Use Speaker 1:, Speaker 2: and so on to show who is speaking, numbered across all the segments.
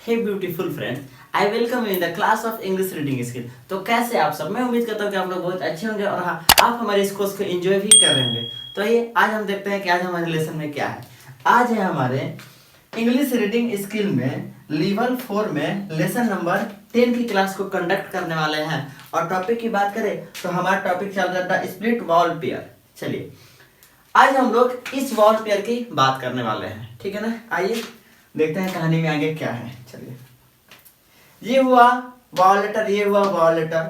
Speaker 1: Hey beautiful friends, I welcome you in the class of English reading skill. तो कैसे आप सब? मैं उम्मीद करता हूँ कि आप लोग बहुत अच्छे होंगे और हाँ, आप हमारे इस कोर्स को एंजॉय भी कर रहे होंगे। तो आइए आज हम देखते हैं कि आज हमारे लेसन में क्या है। आज है हमारे इंग्लिश रीडिंग स्किल में लेवल 4 में लेसन नंबर 10 की क्लास को कंडक्ट करने वाले हैं। और टॉपिक की बात करें तो हमारा टॉपिक चल रहा था स्प्लिट वॉल पेयर। चलिए आज हम लोग इस वॉल पेयर की बात करने वाले हैं, ठीक है ना। आइए देखते हैं कहानी में आगे क्या है। चलिए, ये हुआ वॉल लेटर, ये हुआ वॉल लेटर।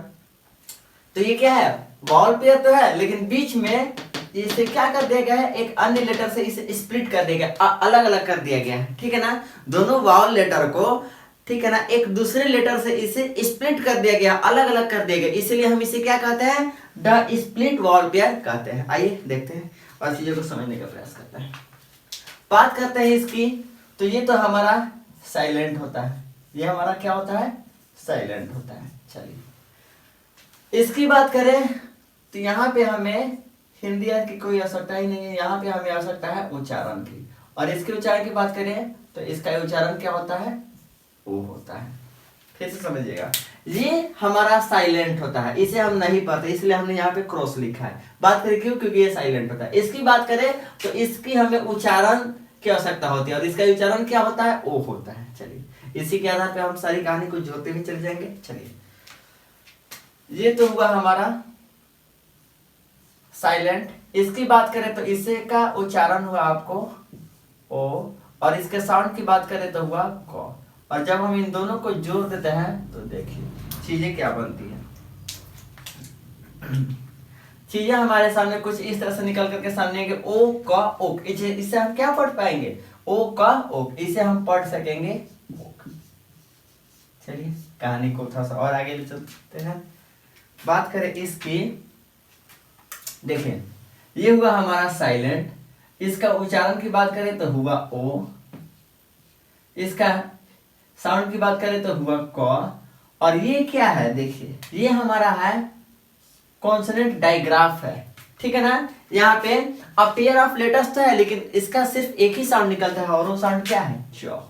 Speaker 1: तो ये क्या है? वॉल पेयर तो है, लेकिन बीच में इसे क्या कर दिया गया है? एक अन्य लेटर से इसे स्प्लिट कर दिया गया, अलग अलग कर दिया गया है, ठीक है ना। दोनों वॉल लेटर को, ठीक है ना, एक दूसरे लेटर से इसे स्प्लिट कर दिया गया, अलग अलग कर दिया गया, इसलिए हम इसे क्या कहते हैं? द स्प्लिट वॉल पेयर कहते हैं। आइए देखते हैं और चीजों को समझने का प्रयास करते हैं। बात करते हैं इसकी। तो ये तो हमारा साइलेंट होता है, ये हमारा क्या होता है? साइलेंट होता है। चलिए इसकी बात करें तो यहाँ पे हमें हिंदी की कोई आवश्यकता ही नहीं है, यहाँ पे हमें आवश्यकता है उच्चारण की। और इसके उच्चारण की बात करें तो इसका उच्चारण क्या होता है? ओ होता है। फिर से समझिएगा, ये हमारा साइलेंट होता है, इसे हम नहीं पढ़ते इसलिए हमने यहाँ पे क्रॉस लिखा है। बात करें क्यों? क्योंकि ये साइलेंट होता है। इसकी बात करें तो इसकी हमें उच्चारण की आवश्यकता होती है और इसका उच्चारण क्या होता है? ओ होता है। चलिए इसी के आधार पे हम सारी कहानी को जोड़ते हुए चले जाएंगे। चलिए ये तो हुआ हमारा साइलेंट। इसकी बात करें तो इसे का उच्चारण हुआ आपको ओ, और इसके साउंड की बात करें तो हुआ क। और जब हम इन दोनों को जोड़ देते हैं तो देखिए चीजें क्या बनती है। चीजें हमारे सामने कुछ इस तरह से निकल करके सामने आएंगे। ओ का ओक, इसे हम क्या पढ़ पाएंगे? ओ का ओक, इसे हम पढ़ सकेंगे ओक। चलिए कहानी को थोड़ा सा और आगे ले चलते हैं। बात करें इसकी, देखिए ये हुआ हमारा साइलेंट। इसका उच्चारण की बात करें तो हुआ ओ, इसका साउंड की बात करें तो हुआ क। और ये क्या है? देखिए ये हमारा है कॉन्सोनेंट डाइग्राफ है, ठीक है ना। यहाँ पे अब पेयर ऑफ लेटर्स तो है, लेकिन इसका सिर्फ एक ही साउंड निकलता है और वो साउंड क्या है? च।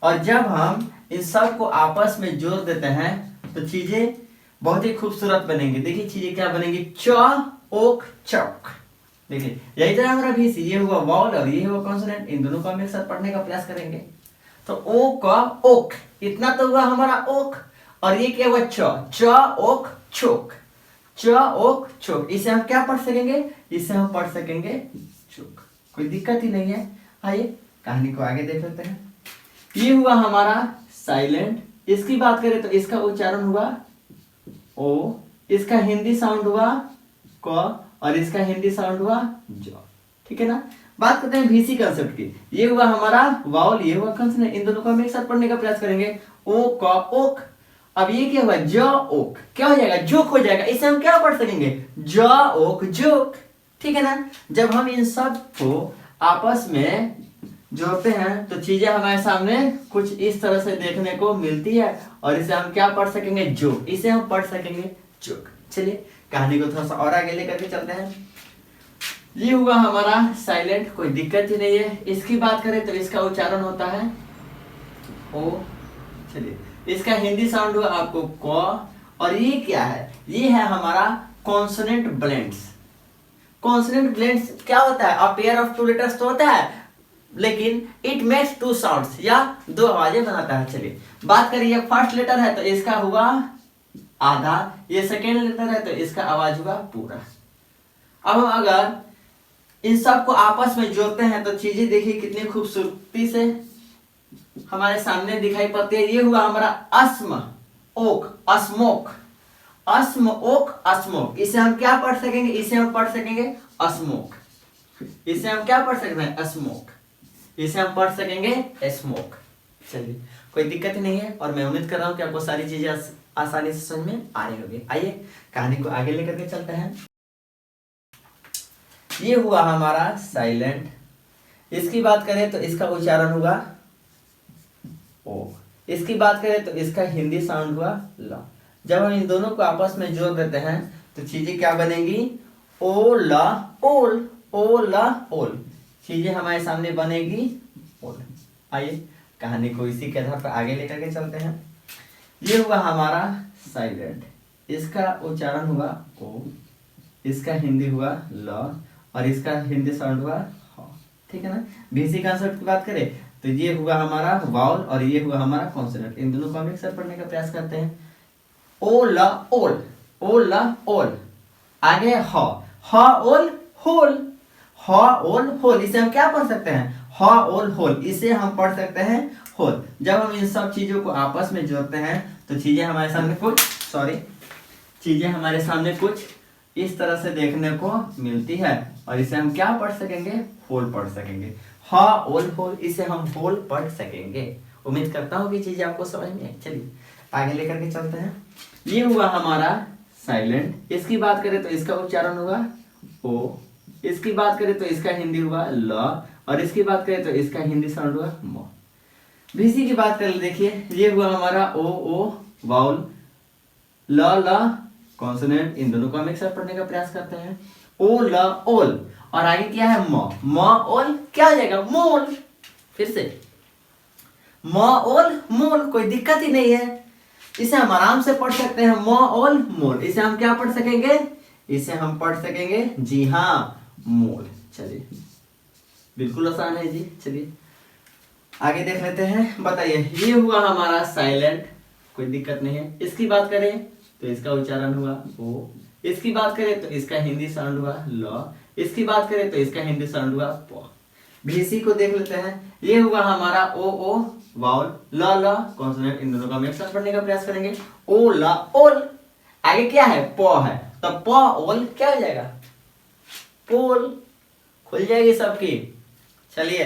Speaker 1: और जब हम इन सब को आपस में जोड़ देते हैं तो चीजें बहुत ही खूबसूरत बनेंगी। देखिए चीजें क्या बनेंगी? च ओक चौक। देखिए यही तरह हमारा भी, ये हुआ वॉल और ये हुआ कॉन्सोनेंट, इन दोनों को हम एक साथ पढ़ने का प्रयास करेंगे। तो ओ का ओक, इतना तो हुआ हमारा ओक। और ये क्या हुआ? च ओक चोक, च ओक चोक। इसे हम क्या पढ़ सकेंगे? इसे हम पढ़ सकेंगे चोक। कोई दिक्कत ही नहीं है। आइए कहानी को आगे देख लेते हैं। ये हुआ हमारा साइलेंट। इसकी बात करें तो इसका उच्चारण हुआ ओ, इसका हिंदी साउंड हुआ क, और इसका हिंदी साउंड हुआ ज, ठीक है ना। बात करते हैं भीसी कंसेप्ट की। ये हुआ हमारा वाउल, ये हुआ कंसोनेंट, इन दोनों को हम एक साथ पढ़ने का प्रयास करेंगे। ओ का ओक। अब ये क्या हुआ? ज ओक, क्या हो जाएगा? जोक हो जाएगा। इसे हम क्या पढ़ सकेंगे? ज ओक जोक, ठीक है ना। जब हम इन सब को आपस में जोड़ते हैं तो चीजें हमारे सामने कुछ इस तरह से देखने को मिलती है और इसे हम क्या पढ़ सकेंगे? जोक, इसे हम पढ़ सकेंगे जोक। चलिए कहानी को थोड़ा सा और आगे लेकर के चलते हैं। ये हुआ हमारा साइलेंट, कोई दिक्कत ही नहीं है। इसकी बात करें तो इसका उच्चारण होता है ओ। चलिए इसका हिंदी साउंड हुआ आपको क। और ये क्या है? ये है हमारा कॉन्सोनेंट ब्लेंड्स। कॉन्सोनेंट ब्लेंड्स क्या होता है? A pair of two letters तो होता है, लेकिन इट मेक्स टू साउंड्स, या दो आवाजें बनाता है। चलिए बात करें, ये फर्स्ट लेटर है तो इसका हुआ आधा, ये सेकेंड लेटर है तो इसका आवाज हुआ पूरा। अब हम अगर इन सब को आपस में जोड़ते हैं तो चीजें देखिए कितनी खूबसूरती से हमारे सामने दिखाई पड़ती है। ये हुआ हमारा अस्म ओक अस्मोक, अस्म ओक अस्मोक। इसे हम क्या पढ़ सकेंगे? इसे हम पढ़ सकेंगे अस्मोक। इसे हम क्या पढ़ सकते हैं? अस्मोक। इसे हम पढ़ सकेंगे स्मोक। चलिए कोई दिक्कत नहीं है और मैं उम्मीद कर रहा हूं कि आपको सारी चीजें आसानी से समझ में आ रही होगी। आइए कहानी को आगे लेकर के चलते हैं। ये हुआ हमारा साइलेंट। इसकी बात करें तो इसका उच्चारण हुआ ओ, इसकी बात करें तो इसका हिंदी साउंड हुआ ल। जब हम इन दोनों को आपस में जोड़ देते हैं तो चीजें क्या बनेंगी? ओ ला ओल, ओ ला ओल। चीजें हमारे सामने बनेगी ओल। आइए कहानी को इसी के आधार पर आगे लेकर के चलते हैं। ये हुआ हमारा साइलेंट, इसका उच्चारण हुआ ओ, इसका हिंदी हुआ ल और इसका हिंदी साउंड हुआ ह, ठीक है ना। बीसी कॉन्सेप्ट की बात करें तो ये हुआ हमारा वाउल और ये हुआ हमारा कॉन्सोनेंट, इन दोनों को हम एक साथ पढ़ने का प्रयास करते हैं। ओ ल ओल, ओ ल ओल, आगे ह ओल होल, ह ओल होल, इसे हम क्या पढ़ सकते हैं, ह ओल होल, इसे हम पढ़ सकते हैं होल। जब हम इन सब चीजों को आपस में जोड़ते हैं तो चीजें हमारे सामने कुछ इस तरह से देखने को मिलती है और इसे हम क्या पढ़ सकेंगे, होल पढ़ सकेंगे। ह ओल होल, इसे हम होल पढ़ सकेंगे। उम्मीद करता हूँ कि चीजें आपको समझ में आई। चलिए आगे लेकर के चलते हैं। ये हुआ हमारा साइलेंट, इसकी बात करें तो इसका उच्चारण हुआ ओ, इसकी बात करें तो इसका हिंदी हुआ ल और इसकी बात करें तो इसका हिंदी साउंड हुआ म। भीसी की बात करें, देखिए ये हुआ हमारा ओ वाउल, ल कॉन्सोनेंट, इन दोनों को हम एक साथ पढ़ने का प्रयास करते हैं। ओ ल ओल और आगे क्या है म ओल, क्या हो जाएगा मोल। फिर से म ओल मोल, कोई दिक्कत ही नहीं है, इसे हम आराम से पढ़ सकते हैं म ओल मोल। इसे हम क्या पढ़ सकेंगे, इसे हम पढ़ सकेंगे जी हाँ मोल। चलिए बिल्कुल आसान है जी। चलिए आगे देख लेते हैं। बताइए ये हुआ हमारा साइलेंट, कोई दिक्कत नहीं है। इसकी बात करें तो इसका उच्चारण हुआ ओ, इसकी बात करें तो इसका हिंदी साउंड हुआ ल, इसकी बात करें तो इसका हिंदी साउंड हुआ प। भीसी को देख लेते हैं। ये हुआ हमारा ओ वाउल, ल कॉन्सोनेंट, इन दोनों का हम एक साथ पढ़ने का प्रयास करेंगे। ओ ल ओल, आगे क्या है प है, तो प ओल क्या हो जाएगा पोल, खुल जाएगी सबकी। चलिए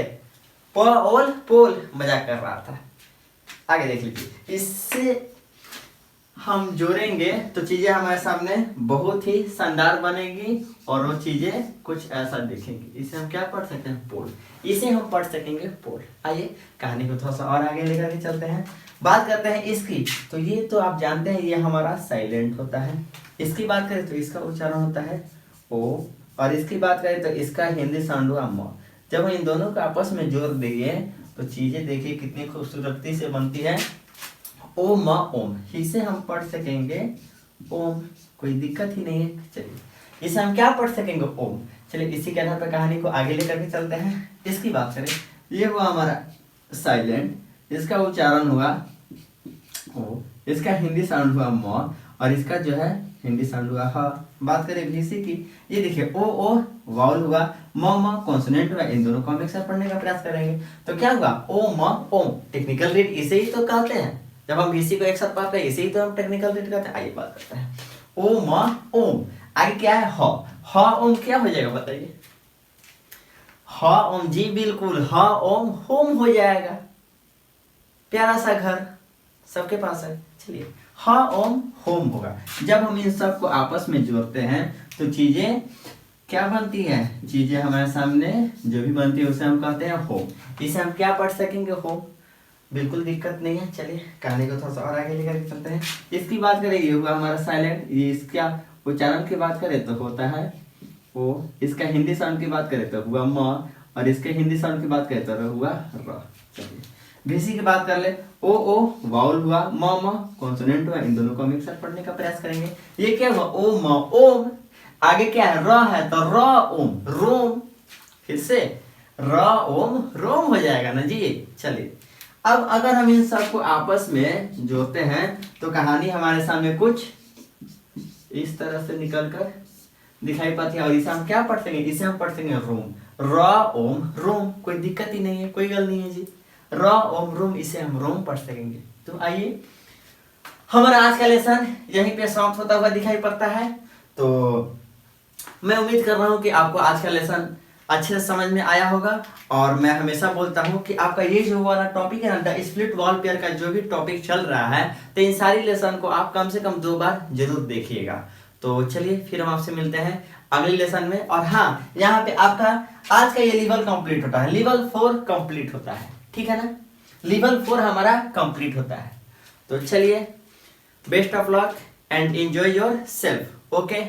Speaker 1: प ओल पोल, मजाक कर रहा था। आगे देख लीजिए, इससे हम जोड़ेंगे तो चीजें हमारे सामने बहुत ही शानदार बनेगी और वो चीजें कुछ ऐसा दिखेंगी। इसे हम क्या पढ़ सकते हैं पोल, इसे हम पढ़ सकेंगे पोल। आइए कहानी को थोड़ा सा और आगे लेकर के चलते हैं। बात करते हैं इसकी, तो ये तो आप जानते हैं ये हमारा साइलेंट होता है। इसकी बात करें तो इसका उच्चारण होता है ओ और इसकी बात करें तो इसका हिंदी साउंड हुआ म। जब हम इन दोनों को आपस में जोड़ देंगे तो चीजें देखिए कितनी खूबसूरती से बनती है। ओ म ओम, इसे हम पढ़ सकेंगे ओम, कोई दिक्कत ही नहीं है। चलिए इसे हम क्या पढ़ सकेंगे ओम। चलिए इसी के आधार पर कहानी को आगे लेकर के चलते हैं। इसकी बात करें, ये हुआ हमारा साइलेंट, इसका उच्चारण हुआ ओ, इसका हिंदी साउंड हुआ म और इसका जो है हिंदी साउंड हुआ ह। बात करें भीसी की, ये देखिए ओ वाउल हुआ, म कॉन्सोनेंट हुआ, इन दोनों को हम एक साथ पढ़ने का प्रयास करेंगे तो क्या हुआ ओ म ओम। टेक्निकल रीड इसे ही तो कहते हैं, जब हम भीसी को एक साथ पढ़ते हैं इसे ही तो हम टेक्निकल रीड कहते हैं। आइए बात करते हैं ओ म ओम, आगे क्या है ह ओम, क्या हो जाएगा बताइए, ह ओम, जी बिल्कुल ह ओम होम हो जाएगा। प्यारा सा घर सबके पास है। चलिए ह ओम होम होगा। जब हम इन सब को आपस में जोड़ते हैं तो चीजें क्या बनती है, चीजें हमारे सामने जो भी बनती है उसे हम कहते हैं होम। इसे हम क्या पढ़ सकेंगे होम, बिल्कुल दिक्कत नहीं है। चलिए कहानी को थोड़ा सा और आगे लेकर चलते हैं। इसकी बात करें ये हुआ हमारा साइलेंट, ये इसका उच्चारण की बात करें तो होता है ओ, इसका हिंदी साउंड की बात करें तो हुआ म और इसके हिंदी साउंड की बात करें तो हुआ र। चलिए भीसी की बात कर ले, ओ वाउल हुआ, म कॉन्सोनेंट हुआ, इन दोनों को हम एक साथ पढ़ने का प्रयास करेंगे। ये क्या हुआ ओ म ओम, आगे क्या है र है तो र ओम रोम। फिर से र ओम रोम हो जाएगा ना जी। चलिए अब अगर हम इन सब को आपस में जोड़ते हैं तो कहानी हमारे सामने कुछ इस तरह से निकल कर दिखाई पाती है और इसे हम क्या पढ़ सकेंगे, इसे हम पढ़ सकेंगे रोम, र ओम रोम, कोई दिक्कत ही नहीं है, कोई गल नहीं है जी। र ओम रोम, इसे हम रोम पढ़ सकेंगे। तो आइए हमारा आज का लेसन यहीं पे समाप्त होता हुआ दिखाई पड़ता है। तो मैं उम्मीद कर रहा हूँ कि आपको आज का लेसन अच्छे से समझ में आया होगा और मैं हमेशा बोलता हूँ कि आपका ये जो वाला टॉपिक है ना, द स्प्लिट वॉल पेयर का जो भी टॉपिक चल रहा है तो इन सारी लेसन को आप कम से कम 2 बार जरूर देखिएगा। तो चलिए फिर हम आपसे मिलते हैं अगले लेसन में। और हाँ, यहाँ पे आपका आज का ये लेवल कंप्लीट होता है, लेवल 4 कंप्लीट होता है, ठीक है ना, लेवल 4 हमारा कंप्लीट होता है। तो चलिए best of luck and enjoy your self. Okay.